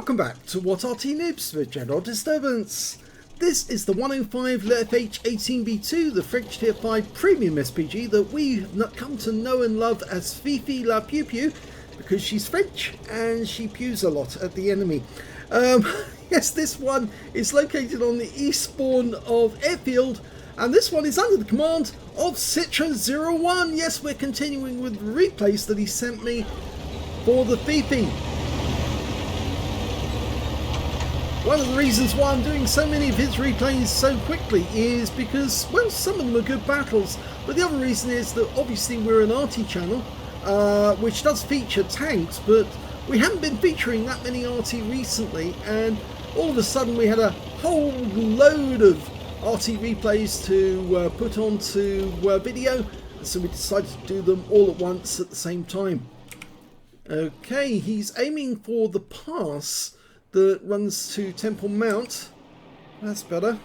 Welcome back to What Arty Noobs with General Disturbance. This is the 105 leFH18B2, the French Tier 5 premium SPG that we've come to know and love as Fifi La Pew Pew, because she's French and she pews a lot at the enemy. Yes, this one is located on the east spawn of Airfield, and this one is under the command of Citron01. Yes, we're continuing with the replays that he sent me for the Fifi. One of the reasons why I'm doing so many of his replays so quickly is because, well, some of them are good battles, but the other reason is that obviously we're an Arty channel, which does feature tanks, but we haven't been featuring that many Arty recently, and all of a sudden we had a whole load of Arty replays to put onto video, so we decided to do them all at once at the same time. Okay, he's aiming for the pass that runs to Temple Mount. That's better.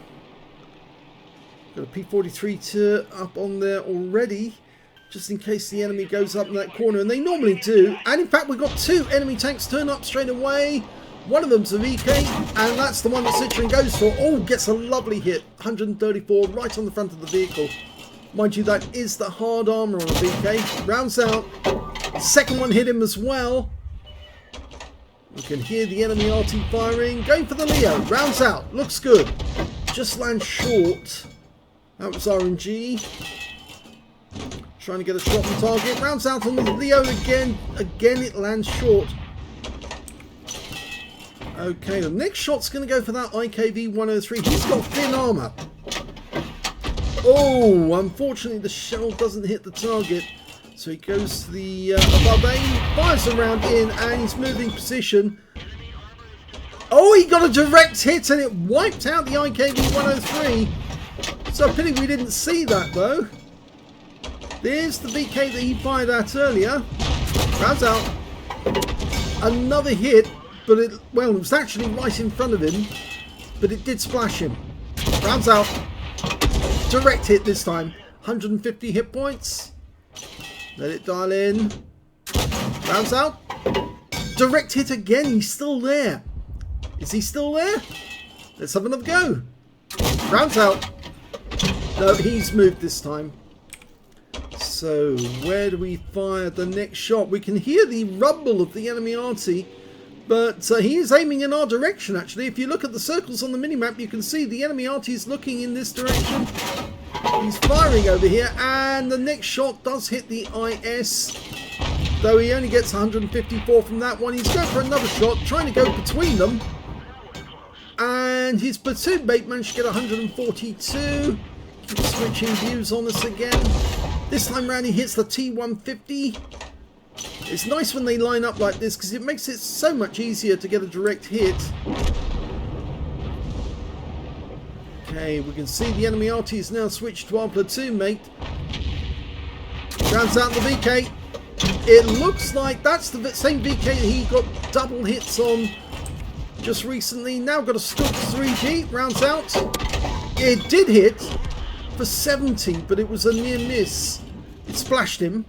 Got a P43 to up on there already, just in case the enemy goes up in that corner, and they normally do. And in fact, we've got two enemy tanks turn up straight away. One of them's a VK, and that's the one that Citron goes for. Oh, gets a lovely hit, 134 right on the front of the vehicle. Mind you, that is the hard armor on a VK. Rounds out. Second one hit him as well. You can hear the enemy Arty firing. Going for the Leo. Rounds out. Looks good. Just lands short. That was RNG. Trying to get a shot on target. Rounds out on the Leo again. Again, it lands short. Okay, the next shot's going to go for that IKV-103. He's got thin armor. Oh, unfortunately, the shell doesn't hit the target. So he goes to the above aim, fires a round in, and he's moving position. Oh, he got a direct hit and it wiped out the IKV-103. So pity we didn't see that though. There's the VK that he fired at earlier. Rounds out. Another hit, but it was actually right in front of him, but it did splash him. Rounds out. Direct hit this time. 150 hit points. Let it dial in. Rounds out. Direct hit again. He's still there. Is he still there? Let's have another go. Rounds out. No, he's moved this time. So where do we fire the next shot? We can hear the rumble of the enemy Arty, but he is aiming in our direction actually. If you look at the circles on the minimap, you can see the enemy Arty is looking in this direction. He's firing over here, and the next shot does hit the IS, though he only gets 154 from that one. He's going for another shot, trying to go between them, and his platoon mate managed to get 142. Keeps switching views on us again. This time round he hits the T150. It's nice when they line up like this because it makes it so much easier to get a direct hit. Okay, we can see the enemy Arty is now switched to our platoon mate. Rounds out the VK. It looks like that's the same VK that he got double hits on just recently. Now got a Stalk 3G. Rounds out. It did hit for 70, but it was a near miss. It splashed him.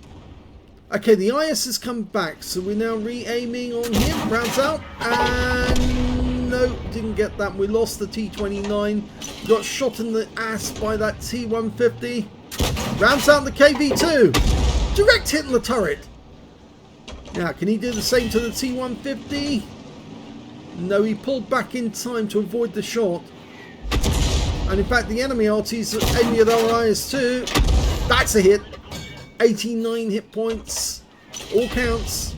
Okay, the IS has come back, so we're now re-aiming on him. Rounds out, and no, didn't get that. We lost the T29. Got shot in the ass by that T150. Rounds out the KV2. Direct hit in the turret. Now, can he do the same to the T150? No, he pulled back in time to avoid the shot. And in fact, the enemy Arty's aiming at our IS too. That's a hit. 89 hit points. All counts.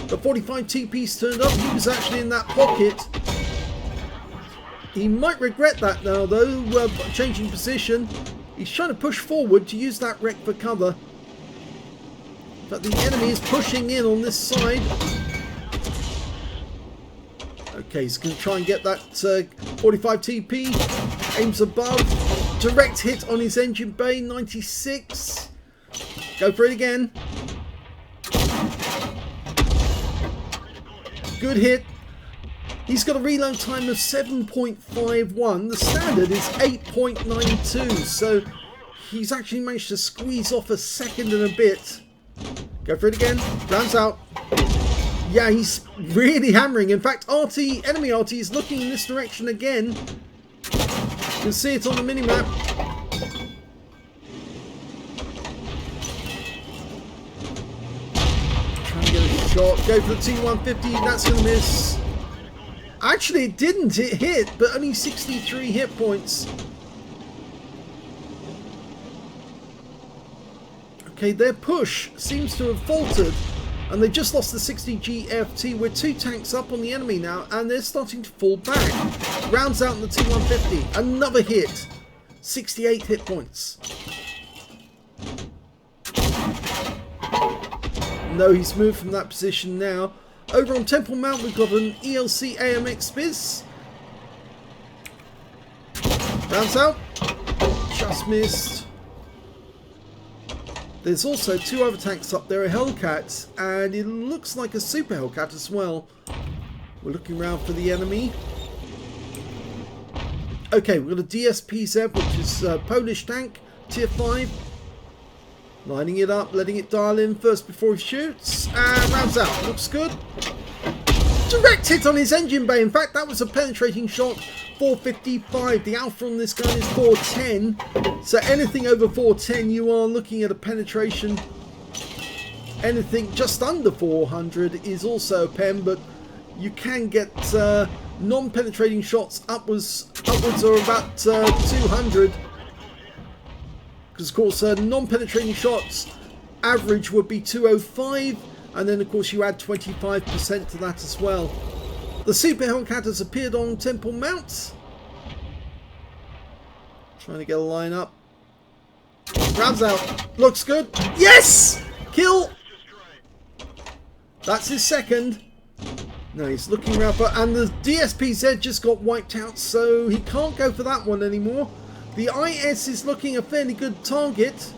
The 45 TP's turned up. He was actually in that pocket. He might regret that now though, changing position. He's trying to push forward to use that wreck for cover. But the enemy is pushing in on this side. Okay, he's going to try and get that 45 TP. Aims above. Direct hit on his engine bay, 96. Go for it again. Good hit. He's got a reload time of 7.51. The standard is 8.92. So he's actually managed to squeeze off a second and a bit. Go for it again. Rounds out. Yeah, he's really hammering. In fact, Arty, enemy Arty, is looking in this direction again. You can see it on the minimap. Trying to get a shot. Go for the T150. That's going to miss. Actually, it didn't. It hit, but only 63 hit points. Okay, their push seems to have faltered. And they just lost the 60 GFT. We're 2 tanks up on the enemy now, and they're starting to fall back. Rounds out in the T150. Another hit. 68 hit points. No, he's moved from that position now. Over on Temple Mount, we've got an ELC AMX Spiz. Rounds out. Just missed. There's also 2 other tanks up there, a Hellcat, and it looks like a Super Hellcat as well. We're looking around for the enemy. Okay, we've got a DSPZ, which is a Polish tank, tier 5. Lining it up, letting it dial in first before he shoots, and rounds out. Looks good. Direct hit on his engine bay. In fact, that was a penetrating shot. 455. The alpha on this gun is 410. So anything over 410, you are looking at a penetration. Anything just under 400 is also a pen, but you can get non-penetrating shots upwards of about 200. Because of course, non-penetrating shots average would be 205, and then of course you add 25% to that as well. The Super Hellcat has appeared on Temple Mount. Trying to get a line up. Rounds out. Looks good. Yes! Kill! That's his second. No, he's looking around for... And the DSPZ just got wiped out, so he can't go for that one anymore. The IS is looking a fairly good target.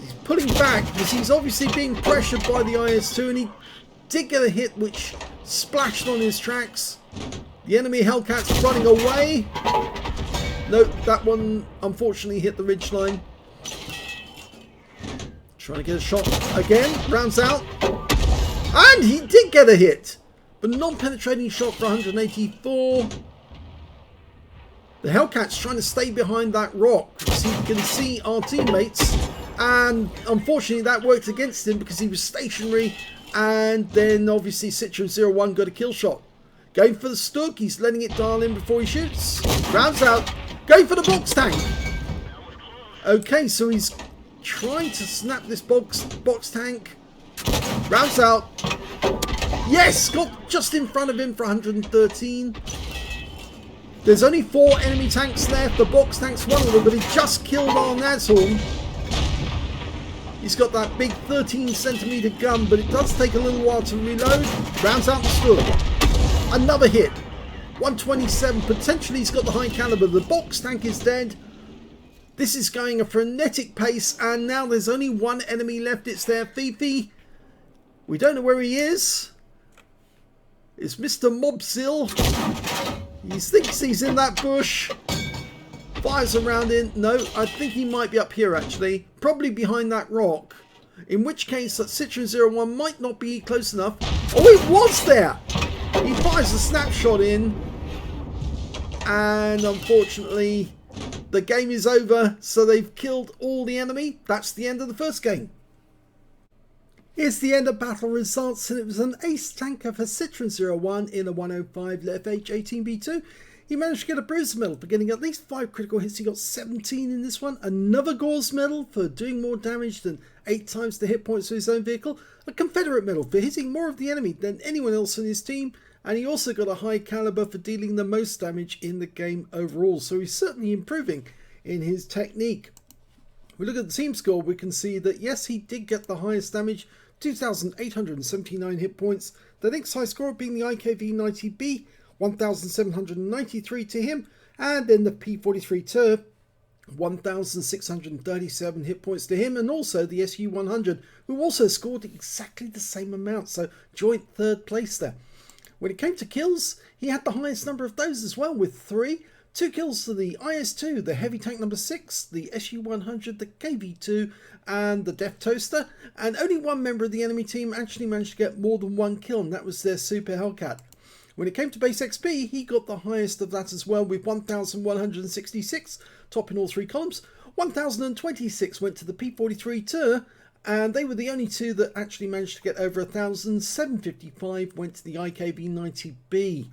He's pulling back because he's obviously being pressured by the IS-2, and he did get a hit which splashed on his tracks. The enemy Hellcat's running away. No, that one unfortunately hit the ridgeline. Trying to get a shot again. Rounds out. And he did get a hit. But non-penetrating shot for 184. The Hellcat's trying to stay behind that rock because he can see our teammates. And unfortunately that worked against him because he was stationary. And then obviously Citron01 got a kill shot. Going for the Stug. He's letting it dial in before he shoots. Rounds out. Going for the box tank. Okay, so he's trying to snap this box tank. Rounds out. Yes! Got just in front of him for 113. There's only 4 enemy tanks left. The box tank's one of them, but he just killed our Nashorn. He's got that big 13cm gun, but it does take a little while to reload. Rounds out the Stug. Another hit. 127. Potentially he's got the high caliber. The box tank is dead. This is going a frenetic pace, and now there's only 1 enemy left. It's their Fifi. We don't know where he is. It's Mr. Mobsil. He thinks he's in that bush. Fires around in. No, I think he might be up here actually. Probably behind that rock. In which case that Citron01 might not be close enough. Oh, it was there! He fires a snapshot in. And unfortunately, the game is over. So they've killed all the enemy. That's the end of the first game. Here's the end of battle results, and it was an ace tanker for Citron01 in a 105 leFH18B2. He managed to get a Bruiser medal for getting at least 5 critical hits. He got 17 in this one. Another Gauze medal for doing more damage than 8 times the hit points of his own vehicle. A Confederate medal for hitting more of the enemy than anyone else in his team. And he also got a high caliber for dealing the most damage in the game overall. So he's certainly improving in his technique. If we look at the team score, we can see that yes, he did get the highest damage. 2,879 hit points. The next high score being the IKV90B, 1,793 to him. And then the P43 Tur, 1,637 hit points to him. And also the SU100, who also scored exactly the same amount. So joint 3rd place there. When it came to kills, he had the highest number of those as well with 3. 2 kills to the IS-2, the heavy tank number 6, the SU-100, the KV-2 and the Death Toaster, and only one member of the enemy team actually managed to get more than 1 kill, and that was their Super Hellcat. When it came to base XP, he got the highest of that as well with 1,166, topping all 3 columns. 1,026 went to the P43 Tur, and they were the only 2 that actually managed to get over 1,000. 755 went to the IKB-90B.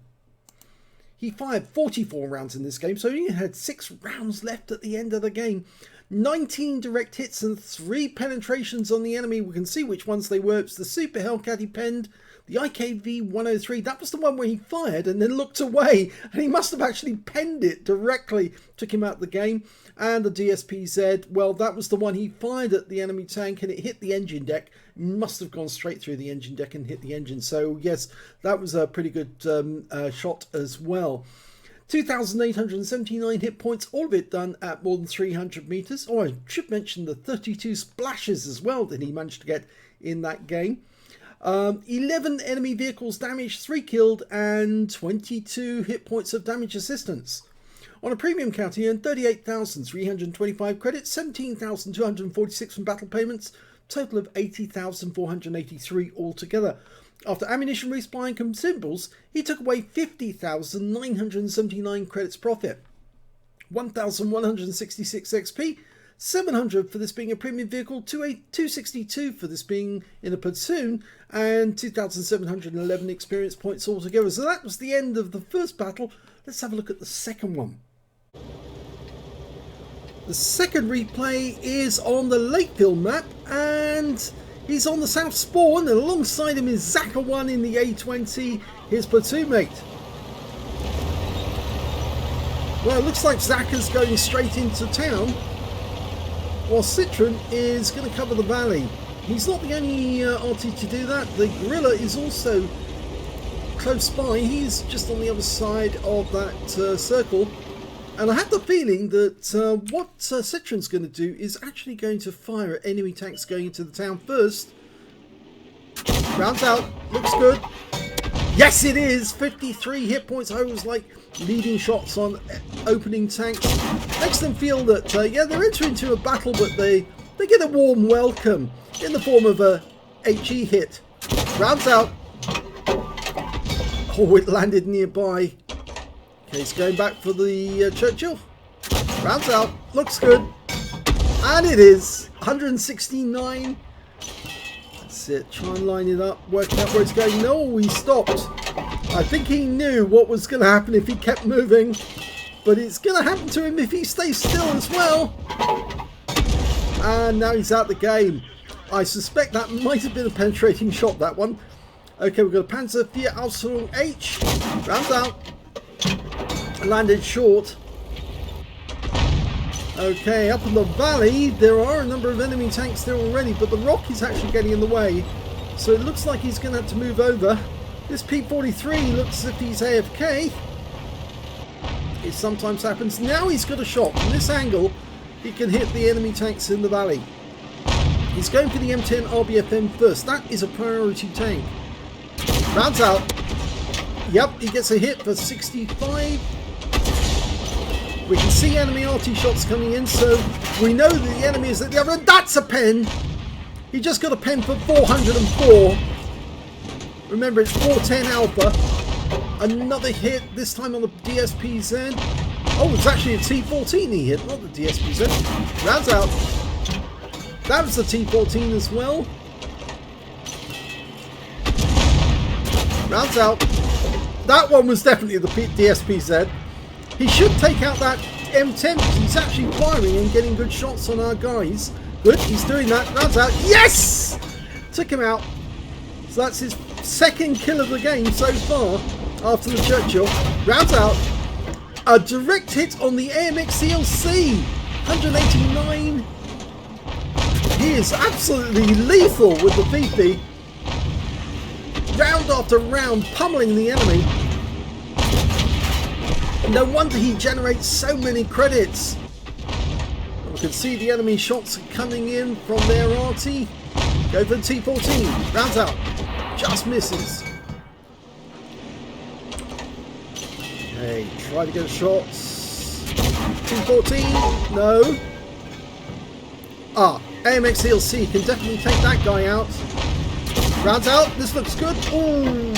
He fired 44 rounds in this game, so he had 6 rounds left at the end of the game. 19 direct hits and 3 penetrations on the enemy. We can see which ones they were. It's the Super Hellcat he penned, the IKV-103. That was the one where he fired and then looked away, and he must have actually penned it directly. Took him out of the game. And the DSPZ, well, that was the one he fired at the enemy tank, and it hit the engine deck. Must have gone straight through the engine deck and hit the engine. So yes, that was a pretty good shot as well. 2,879 hit points, all of it done at more than 300 meters. Oh, I should mention the 32 splashes as well that he managed to get in that game. 11 enemy vehicles damaged, 3 killed, and 22 hit points of damage assistance. On a premium count, he earned 38,325 credits, 17,246 from battle payments, total of 80,483 altogether. After ammunition resupply and consumables, he took away 50,979 credits profit, 1,166 XP, 700 for this being a premium vehicle, 262 for this being in a platoon, and 2,711 experience points altogether. So that was the end of the first battle. Let's have a look at the second one. The second replay is on the Lakeville map, and he's on the South Spawn, and alongside him is Zaka1 in the A20, his platoon mate. Well, it looks like Zaka's going straight into town, while Citron is going to cover the valley. He's not the only Arty to do that. The Gorilla is also close by. He's just on the other side of that circle. And I have the feeling that what Citron's going to do is actually going to fire at enemy tanks going into the town first. Rounds out. Looks good. Yes, it is. 53 hit points. I was like leading shots on opening tanks. Makes them feel that, yeah, they're entering into a battle, but they get a warm welcome in the form of a HE hit. Rounds out. Oh, it landed nearby. Okay, he's going back for the Churchill. Rounds out. Looks good. And it is. 169. That's it. Try and line it up. Work out where it's going. No, he stopped. I think he knew what was going to happen if he kept moving. But it's going to happen to him if he stays still as well. And now he's out the game. I suspect that might have been a penetrating shot, that one. Okay, we've got a Panzer IV Ausführung H. Rounds out. Landed short. Okay, up in the valley there are a number of enemy tanks there already, but the rock is actually getting in the way, so it looks like he's going to have to move over. This P43 looks as if he's AFK. It sometimes happens. Now he's got a shot. From this angle he can hit the enemy tanks in the valley. He's going for the M10 RBFM first. That is a priority tank. Rounds out. Yep, he gets a hit for 65. We can see enemy Arty shots coming in, so we know that the enemy is at the other end. That's a pen! He just got a pen for 404. Remember, it's 410 Alpha. Another hit, this time on the DSPZ. Oh, it's actually a T14 he hit, not the DSPZ. Rounds out. That was the T14 as well. Rounds out. That one was definitely the DSPZ. He should take out that M10 because he's actually firing and getting good shots on our guys. Good, he's doing that. Rounds out. Yes! Took him out. So that's his second kill of the game so far after the Churchill. Rounds out. A direct hit on the AMX CLC. 189. He is absolutely lethal with the Fifi. Round after round, pummeling the enemy. No wonder he generates so many credits. We can see the enemy shots coming in from their Arty. Go for the T14. Rounds out. Just misses. Okay, try to get a shot. 214. No. Ah, AMX ELC can definitely take that guy out. Rounds out. This looks good. Ooh.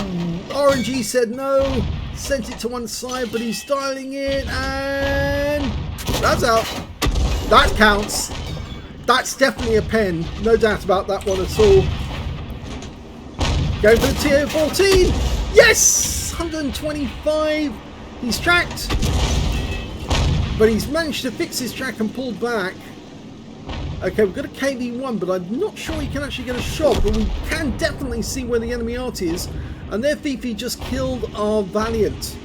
RNG said no. Sent it to one side, but he's dialing in. And rounds out. That counts. That's definitely a pen. No doubt about that one at all. Going for the TO14. Yes! 125. He's tracked. But he's managed to fix his track and pull back. Okay, we've got a KV1, but I'm not sure he can actually get a shot. But we can definitely see where the enemy Arty is. And their Fifi just killed our Valiant.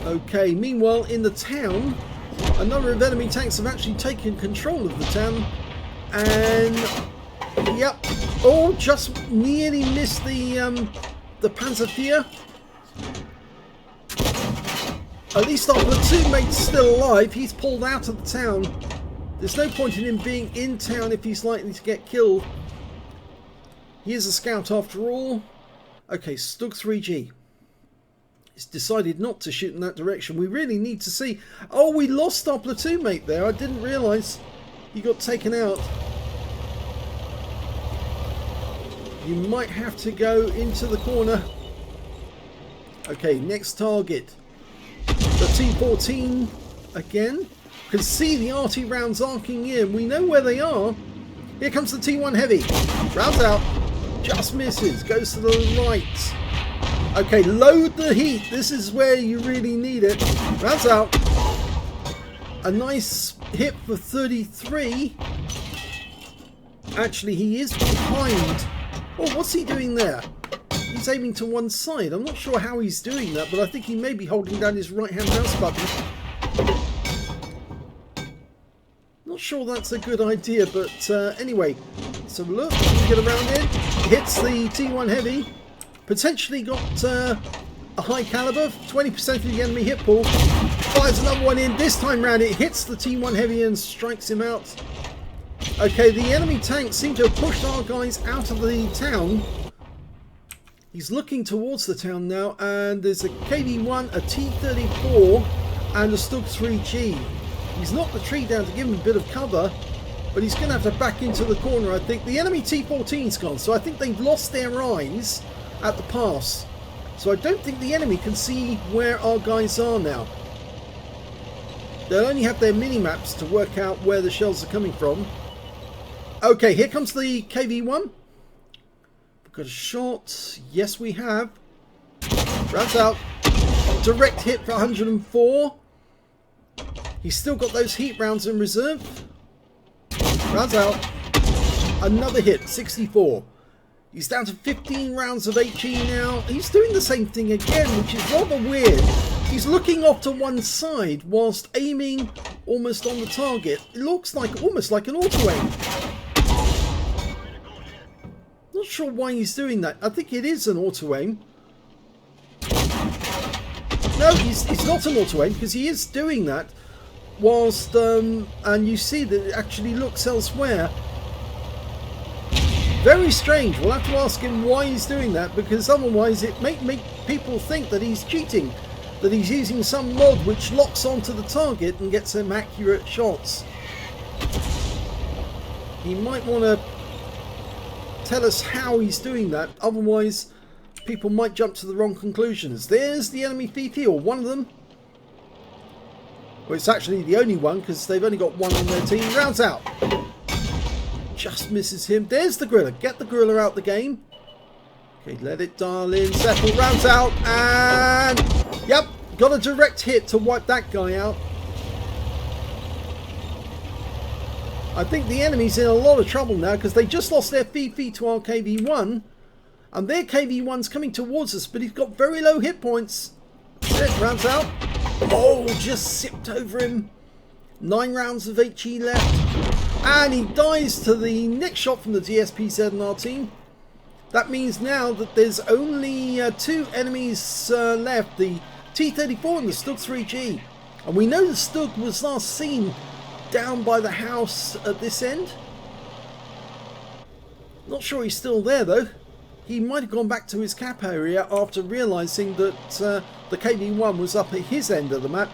Okay, meanwhile, in the town, a number of enemy tanks have actually taken control of the town. And, yep. Oh, just nearly missed the Panzer. At least our platoon mate's still alive. He's pulled out of the town. There's no point in him being in town if he's likely to get killed. He is a scout after all. Okay, Stug 3G. He's decided not to shoot in that direction. We really need to see. Oh, we lost our platoon mate there. I didn't realise he got taken out. You might have to go into the corner. Okay, next target. The T14 again. Can see the Arty rounds arcing in. We know where they are. Here comes the T1 Heavy. Rounds out. Just misses. Goes to the right. Okay, load the heat. This is where you really need it. Rounds out. A nice hit for 33. Actually, he is behind. Oh, what's he doing there? He's aiming to one side. I'm not sure how he's doing that, but I think he may be holding down his right-hand mouse button. Not sure that's a good idea, but anyway. So look, we get around in. Hits the T1 Heavy. Potentially got a high caliber. 20% of the enemy hit pool. Fires another one in. This time round it hits the T1 Heavy and strikes him out. Okay, the enemy tanks seem to have pushed our guys out of the town. He's looking towards the town now, and there's a KV1, a T34, and a Stug 3G. He's knocked the tree down to give him a bit of cover, but he's going to have to back into the corner, I think. The enemy T14's gone, so I think they've lost their eyes at the pass. So I don't think the enemy can see where our guys are now. They'll only have their mini-maps to work out where the shells are coming from. Okay, here comes the KV1. We've got a shot. Yes, we have. Rounds out. Direct hit for 104. He's still got those heat rounds in reserve. Rounds out. Another hit, 64. He's down to 15 rounds of HE now. He's doing the same thing again, which is rather weird. He's looking off to one side whilst aiming almost on the target. It looks like almost like an auto-aim. Not sure why he's doing that. I think it is an auto-aim. No, he's not an auto-aim because he is doing that whilst, and you see that it actually looks elsewhere. Very strange. We'll have to ask him why he's doing that, because otherwise it may make people think that he's cheating, that he's using some mod which locks onto the target and gets him accurate shots. He might want to tell us how he's doing that, otherwise people might jump to the wrong conclusions. There's the enemy Fifi, or one of them. Well, it's actually the only one because they've only got one on their team. Rounds out. Just misses him. There's the Griller. Get the Griller out the game. Okay, let it dial in. Settle. Rounds out. And yep, got a direct hit to wipe that guy out. I think the enemy's in a lot of trouble now because they just lost their Fifi to our KV1. And their KV1's coming towards us, but he's got very low hit points. That's it. Rounds out. Oh, just sipped over him. 9 rounds of HE left. And he dies to the next shot from the DSP-7 in our team. That means now that there's only 2 enemies left. The T-34 and the Stug 3G. And we know the Stug was last seen down by the house at this end. Not sure he's still there though. He might have gone back to his cap area after realising that the KV1 was up at his end of the map.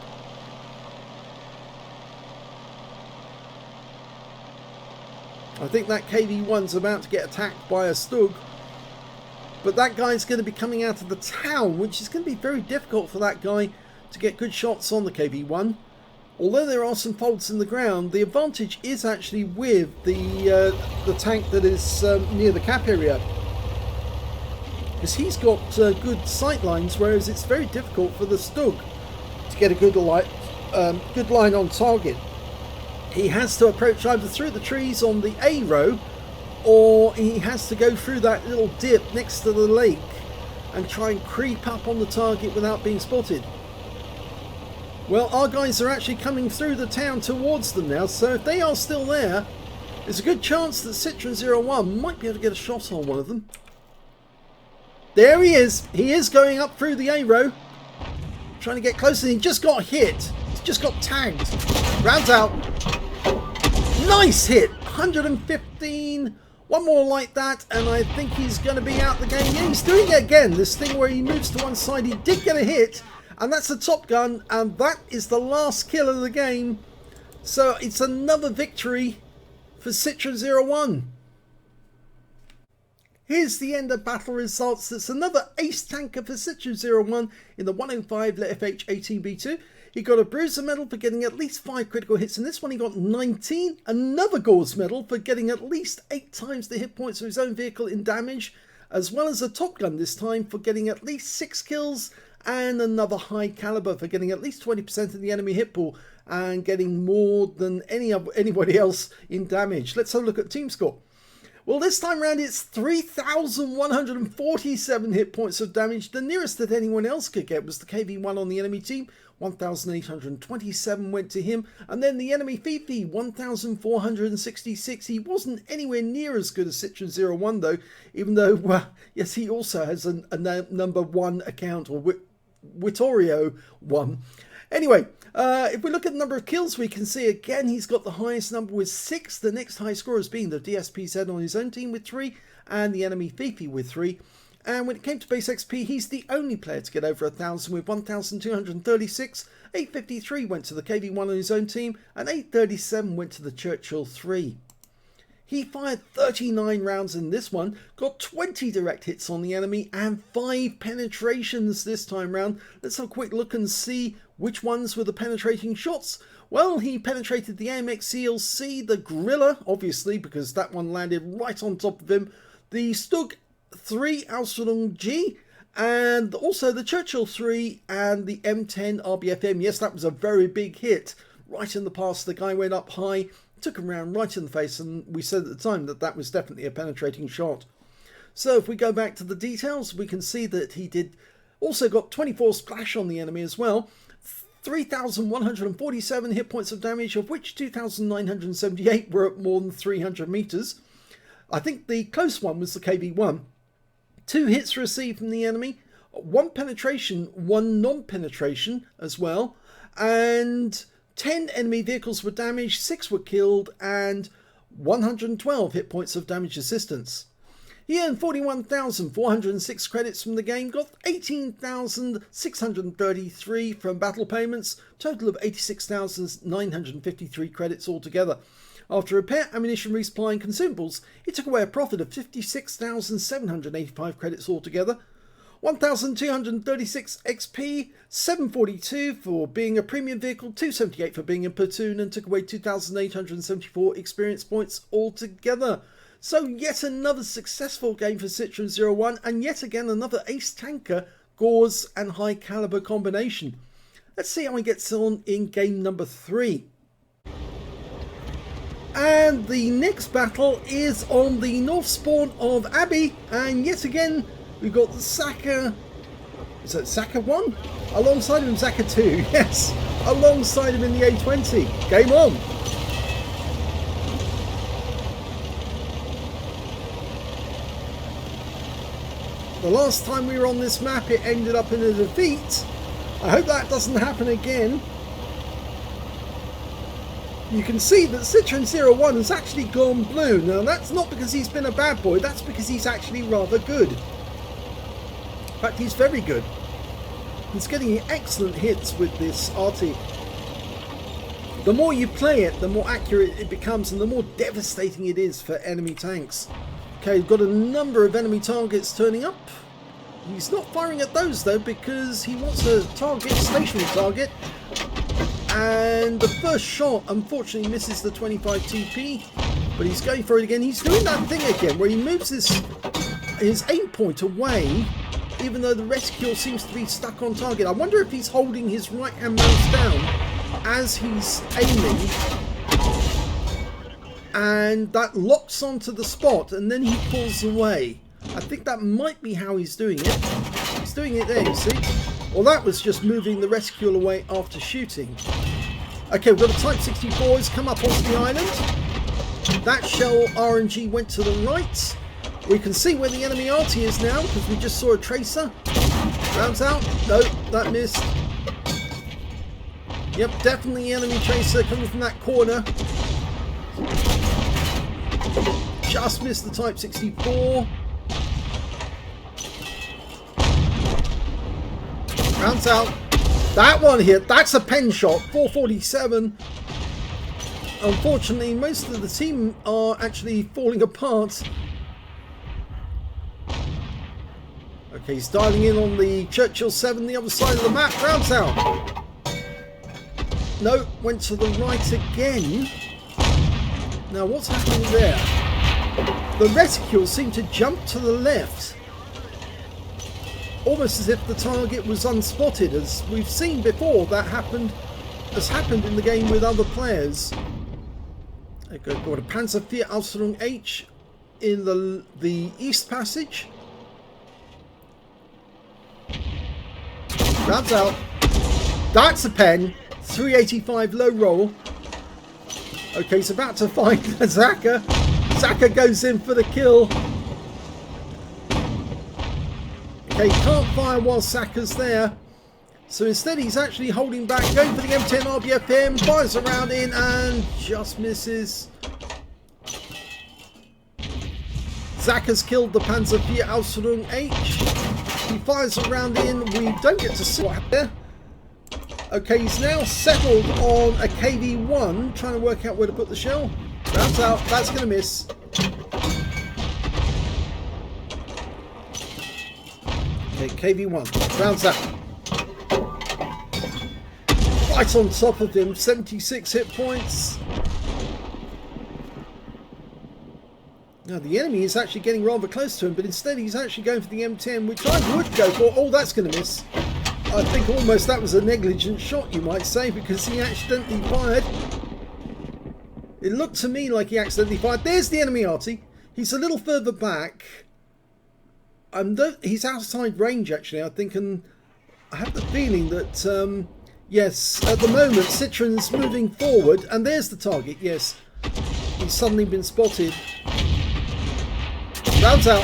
I think that KV-1's about to get attacked by a Stug. But that guy's going to be coming out of the town, which is going to be very difficult for that guy to get good shots on the KV-1. Although there are some faults in the ground, the advantage is actually with the tank that is near the cap area. Because he's got good sight lines, whereas it's very difficult for the Stug to get a good line on target. He has to approach either through the trees on the A row, or he has to go through that little dip next to the lake and try and creep up on the target without being spotted. Well, our guys are actually coming through the town towards them now, so if they are still there, there's a good chance that Citron01 might be able to get a shot on one of them. There he is! He is going up through the A row, trying to get close, and he just got hit. He's just got tagged. Rounds out. Nice hit! 115. One more like that, and I think he's going to be out the game. Yeah, he's doing it again. This thing where he moves to one side. He did get a hit, and that's a Top Gun, and that is the last kill of the game. So it's another victory for Citron01. Here's the end of battle results. It's another ace tanker for Citron01 in the 105 leFH18B2. He got a Bruiser medal for getting at least 5 critical hits. In this one he got 19. Another Gauze medal for getting at least 8 times the hit points of his own vehicle in damage. As well as a Top Gun this time for getting at least 6 kills. And another High Caliber for getting at least 20% of the enemy hit pool. And getting more than anybody else in damage. Let's have a look at team score. Well, this time round it's 3,147 hit points of damage. The nearest that anyone else could get was the KV-1 on the enemy team. 1,827 went to him. And then the enemy Fifi, 1,466. He wasn't anywhere near as good as Citron01 though, even though, well, yes, he also has a number 1 account, or Witorio 1. Anyway, if we look at the number of kills, we can see again he's got the highest number with 6. The next high scorers being the DSPZ on his own team with 3, and the enemy Fifi with 3. And when it came to base XP, he's the only player to get over 1,000 with 1,236. 853 went to the KV-1 on his own team, and 837 went to the Churchill 3. He fired 39 rounds in this one, got 20 direct hits on the enemy, and 5 penetrations this time round. Let's have a quick look and see which ones were the penetrating shots. Well, he penetrated the AMX CLC, the Gorilla, obviously, because that one landed right on top of him. The Stug 3 Aslains G, and also the Churchill 3 and the M10 RBFM. Yes, that was a very big hit. Right in the pass, the guy went up high, took him round right in the face, and we said at the time that that was definitely a penetrating shot. So if we go back to the details, we can see that he did also got 24 splash on the enemy as well. 3,147 hit points of damage, of which 2,978 were at more than 300 meters. I think the close one was the KV-1. 2 hits received from the enemy, 1 penetration, 1 non-penetration as well, and 10 enemy vehicles were damaged, 6 were killed, and 112 hit points of damage assistance. He earned 41,406 credits from the game, got 18,633 from battle payments, total of 86,953 credits altogether. After repair, ammunition, resupply and consumables, he took away a profit of 56,785 credits altogether. 1,236 XP, 742 for being a premium vehicle, 278 for being in platoon, and took away 2,874 experience points altogether. So yet another successful game for Citron01, and yet again another ace tanker, Gauze and High Caliber combination. Let's see how he gets on in game number 3. And the next battle is on the north spawn of Abbey, and yet again we've got the Saka. Is that Saka 1? Alongside him Saka 2, yes, alongside him in the A20. Game on! The last time we were on this map it ended up in a defeat. I hope that doesn't happen again. You can see that Citron01 has actually gone blue. Now that's not because he's been a bad boy, that's because he's actually rather good. In fact, he's very good. He's getting excellent hits with this Arty. The more you play it, the more accurate it becomes and the more devastating it is for enemy tanks. Okay, we've got a number of enemy targets turning up. He's not firing at those though because he wants a target, stationary target. And the first shot unfortunately misses the 25 TP, but he's going for it again. He's doing that thing again where he moves his aim point away, even though the reticule seems to be stuck on target. I wonder if he's holding his right hand mouse down as he's aiming, and that locks onto the spot and then he pulls away. I think that might be how he's doing it. He's doing it there, you see. Well, that was just moving the reticule away after shooting. Okay, we've got a Type 64 has come up onto the island. That shell RNG went to the right. We can see where the enemy Arty is now because we just saw a tracer. Rounds out. No, that missed. Yep, definitely enemy tracer coming from that corner. Just missed the Type 64. Rounds out. That one hit. That's a pen shot. 447. Unfortunately, most of the team are actually falling apart. Okay, he's dialing in on the Churchill 7, the other side of the map. Rounds out. No, went to the right again. Now, what's happening there? The reticule seemed to jump to the left. Almost as if the target was unspotted, as we've seen before. That has happened in the game with other players. Okay, got a Panzer IV Ausführung H in the East Passage. Rounds out. That's a pen. 385 low roll. Okay, he's about to find Zaka. Zaka goes in for the kill. Okay, can't fire while Saka's there. So instead he's actually holding back, going for the M10 RBFM, fires around in and just misses. Zaka's killed the Panzer IV Ausführung H. He fires around in, we don't get to see what happened there. Okay, he's now settled on a KV1, trying to work out where to put the shell. Rounds out, that's going to miss. Okay, KV1, rounds out. Right on top of him, 76 hit points. Now the enemy is actually getting rather close to him, but instead he's actually going for the M10, which I would go for. Oh, that's going to miss. I think almost that was a negligent shot, you might say, because he accidentally fired. It looked to me like he accidentally fired. There's the enemy Arty. He's a little further back. He's outside range, actually, I think, and I have the feeling that, yes, at the moment, Citron's moving forward, and there's the target, yes. He's suddenly been spotted. Rounds out.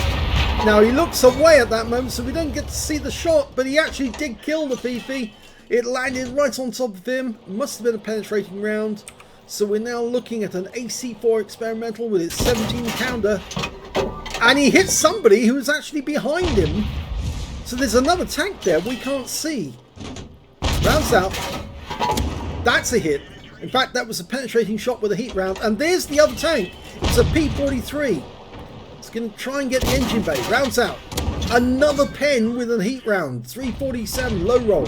Now, he looks away at that moment, so we don't get to see the shot, but he actually did kill the PP. It landed right on top of him. Must have been a penetrating round. So we're now looking at an AC4 experimental with its 17 pounder. And he hit somebody who was actually behind him. So there's another tank there we can't see. Rounds out. That's a hit. In fact, that was a penetrating shot with a heat round. And there's the other tank. It's a P43. It's going to try and get the engine bay. Rounds out. Another pen with a heat round. 347 low roll.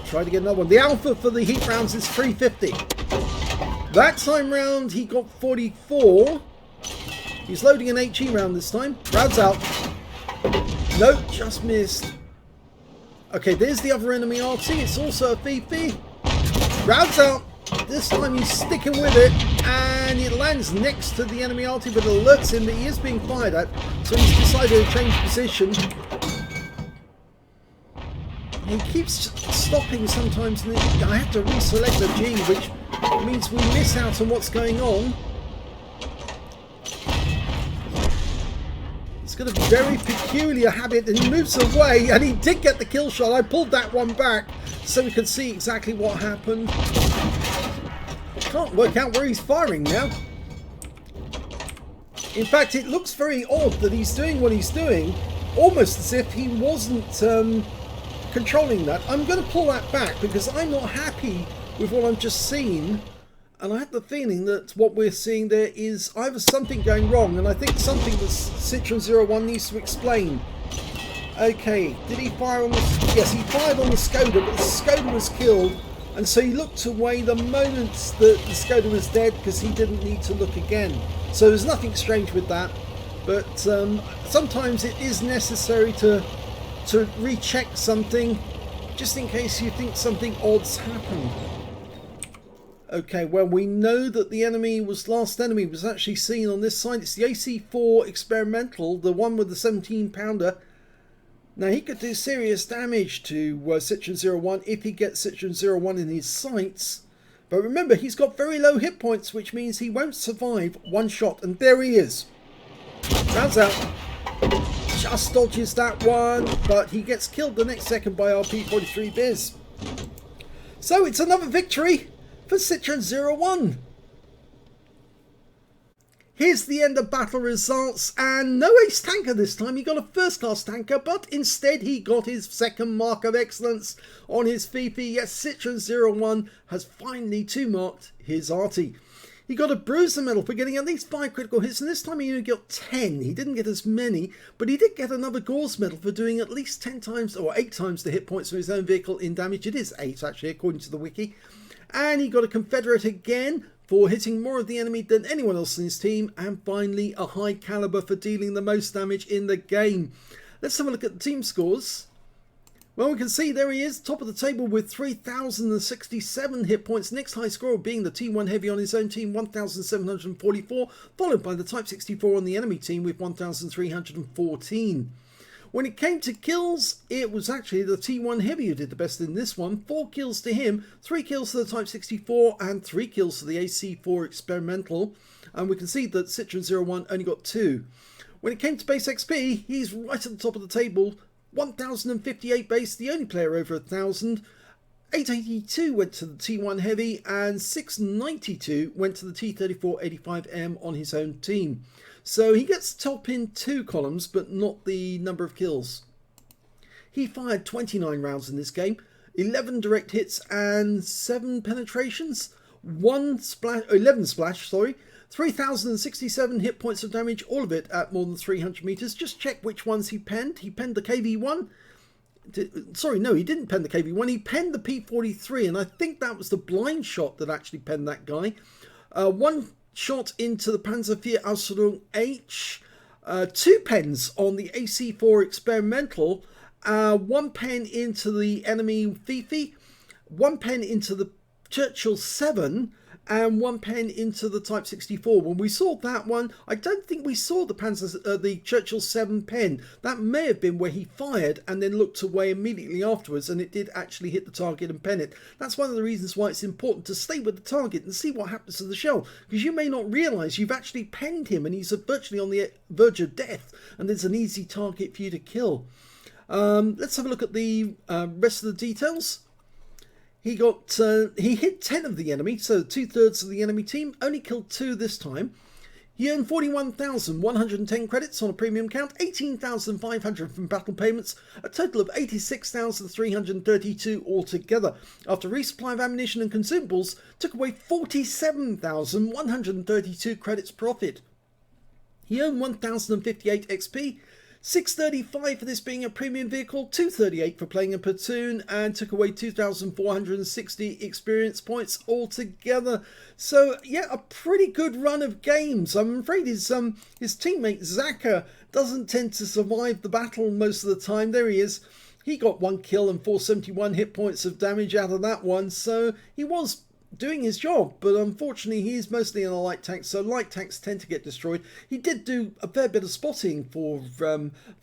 Try to get another one. The alpha for the heat rounds is 350. That time round he got 44. He's loading an HE round this time. Rounds out. Nope, just missed. Okay, there's the other enemy Arty. It's also a VP. Rounds out. This time he's sticking with it. And it lands next to the enemy Arty, but alerts him that he is being fired at. So he's decided to change position. He keeps stopping sometimes. And I have to reselect the G, which means we miss out on what's going on. He's got a very peculiar habit, and he moves away, and he did get the kill shot. I pulled that one back so we could see exactly what happened. Can't work out where he's firing now. In fact, it looks very odd that he's doing what he's doing, almost as if he wasn't controlling that. I'm going to pull that back because I'm not happy with what I've just seen. And I had the feeling that what we're seeing there is either something going wrong, and I think something that Citron01 needs to explain. Okay, did he fire on the... Yes, he fired on the Skoda, but the Skoda was killed, and so he looked away the moment that the Skoda was dead because he didn't need to look again. So there's nothing strange with that, but sometimes it is necessary to recheck something just in case you think something odd's happened. Okay, well, we know that the last enemy was actually seen on this side. It's the AC4 Experimental, the one with the 17-pounder. Now, he could do serious damage to Citron01 if he gets Citron01 in his sights. But remember, he's got very low hit points, which means he won't survive one shot. And there he is. Rounds out. Just dodges that one, but he gets killed the next second by RP43Biz. So it's another victory for Citron01. Here's the end of battle results, and no ace tanker this time. He got a first class tanker, but instead he got his second mark of excellence on his Fifi. Yes, Citron01 has finally 2-marked his Arty. He got a bruiser medal for getting at least 5 critical hits, and this time he only got 10. He didn't get as many, but he did get another Gauze medal for doing at least 10 times or 8 times the hit points of his own vehicle in damage. It is 8 actually, according to the wiki. And he got a Confederate again for hitting more of the enemy than anyone else in his team, and finally a high caliber for dealing the most damage in the game. Let's have a look at the team scores. Well, we can see there he is, top of the table with 3,067 hit points. Next high scorer being the T1 Heavy on his own team, 1,744, followed by the Type 64 on the enemy team with 1,314. When it came to kills, it was actually the T1 Heavy who did the best in this one. 4 kills to him, 3 kills to the Type 64, and 3 kills to the AC4 Experimental. And we can see that Citron01 only got 2. When it came to base XP, he's right at the top of the table. 1,058 base, the only player over 1,000. 882 went to the T1 Heavy, and 692 went to the T3485M on his own team. So he gets top in 2 columns, but not the number of kills. He fired 29 rounds in this game, 11 direct hits and 7 penetrations, 11 splash, 3,067 hit points of damage, all of it at more than 300 meters. Just check which ones he penned. He penned the KV1. Sorry, no, he didn't pen the KV1. He penned the P43, and I think that was the blind shot that actually penned that guy. 1 shot into the Panzer IV Ausführung H, 2 pens on the AC4 Experimental, 1 pen into the enemy Fifi, 1 pen into the Churchill 7, and 1 pen into the Type 64. When we saw that one, I don't think we saw the Churchill 7 pen. That may have been where he fired and then looked away immediately afterwards, and it did actually hit the target and pen it. That's one of the reasons why it's important to stay with the target and see what happens to the shell, because you may not realise you've actually penned him and he's virtually on the verge of death, and there's an easy target for you to kill. Let's have a look at the rest of the details. He hit 10 of the enemy, so 2/3 of the enemy team, only killed 2 this time. He earned 41,110 credits on a premium count, 18,500 from battle payments, a total of 86,332 altogether. After resupply of ammunition and consumables, took away 47,132 credits profit. He earned 1,058 XP, 635 for this being a premium vehicle, 238 for playing a platoon, and took away 2,460 experience points altogether. So yeah, a pretty good run of games. I'm afraid his teammate Zaka doesn't tend to survive the battle most of the time. There he is. He got 1 kill and 471 hit points of damage out of that one, so he was doing his job, but unfortunately he's mostly in a light tank, so light tanks tend to get destroyed. He did do a fair bit of spotting for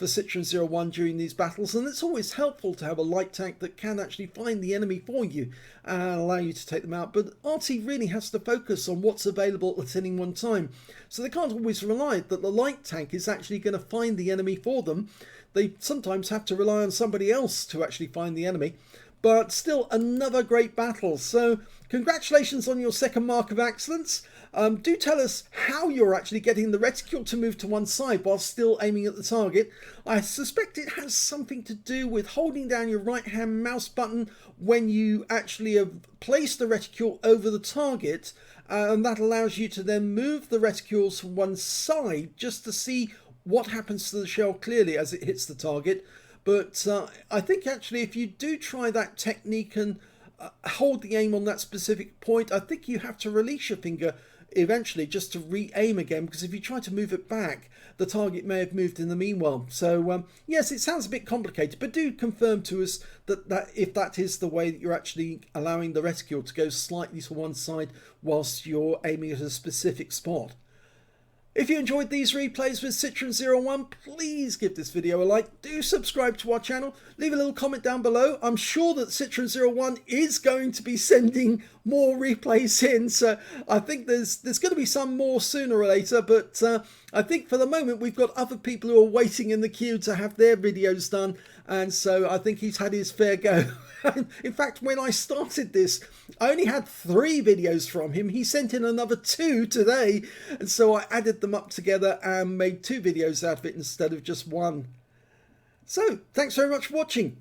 Citron01 during these battles, and it's always helpful to have a light tank that can actually find the enemy for you and allow you to take them out. But Arty really has to focus on what's available at any one time, so they can't always rely that the light tank is actually going to find the enemy for them. They sometimes have to rely on somebody else to actually find the enemy. But still another great battle. So congratulations on your second mark of excellence. Do tell us how you're actually getting the reticule to move to one side while still aiming at the target. I suspect it has something to do with holding down your right hand mouse button when you actually have placed the reticule over the target and that allows you to then move the reticules from one side just to see what happens to the shell clearly as it hits the target. But I think actually if you do try that technique and hold the aim on that specific point, I think you have to release your finger eventually just to re-aim again, because if you try to move it back, the target may have moved in the meanwhile. So yes, it sounds a bit complicated, but do confirm to us that if that is the way that you're actually allowing the reticule to go slightly to one side whilst you're aiming at a specific spot. If you enjoyed these replays with Citron01, please give this video a like, do subscribe to our channel, leave a little comment down below. I'm sure that Citron01 is going to be sending more replays in, so I think there's going to be some more sooner or later, but I think for the moment we've got other people who are waiting in the queue to have their videos done, and so I think he's had his fair go. In fact, when I started this, I only had 3 videos from him. He sent in another 2 today, and so I added them up together and made 2 videos out of it instead of just 1. So, thanks very much for watching.